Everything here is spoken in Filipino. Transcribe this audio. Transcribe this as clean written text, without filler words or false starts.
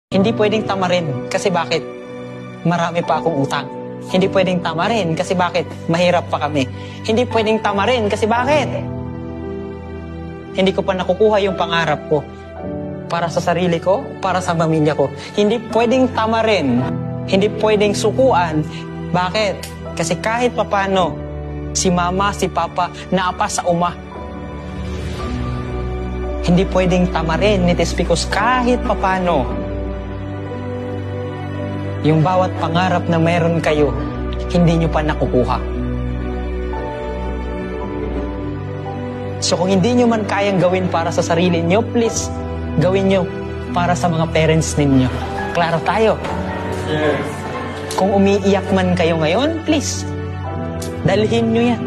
Hindi pwedeng tamarin kasi bakit? Marami pa akong utang. Hindi pwedeng tamarin kasi bakit? Mahirap pa kami. Hindi pwedeng tamarin kasi bakit? Hindi ko pa nakukuha yung pangarap ko. Para sa sarili ko, para sa pamilya ko. Hindi pwedeng tamarin. Hindi pwedeng sukuan. Bakit? Kasi kahit papano, si mama, si papa, naapa sa uma. Hindi pwedeng tamarin, it is because kahit papano, yung bawat pangarap na meron kayo, hindi nyo pa nakukuha. So kung hindi nyo man kayang gawin para sa sarili nyo, please, gawin nyo para sa mga parents ninyo. Klaro tayo? Yes. Kung umiiyak man kayo ngayon, please, dalhin nyo yan.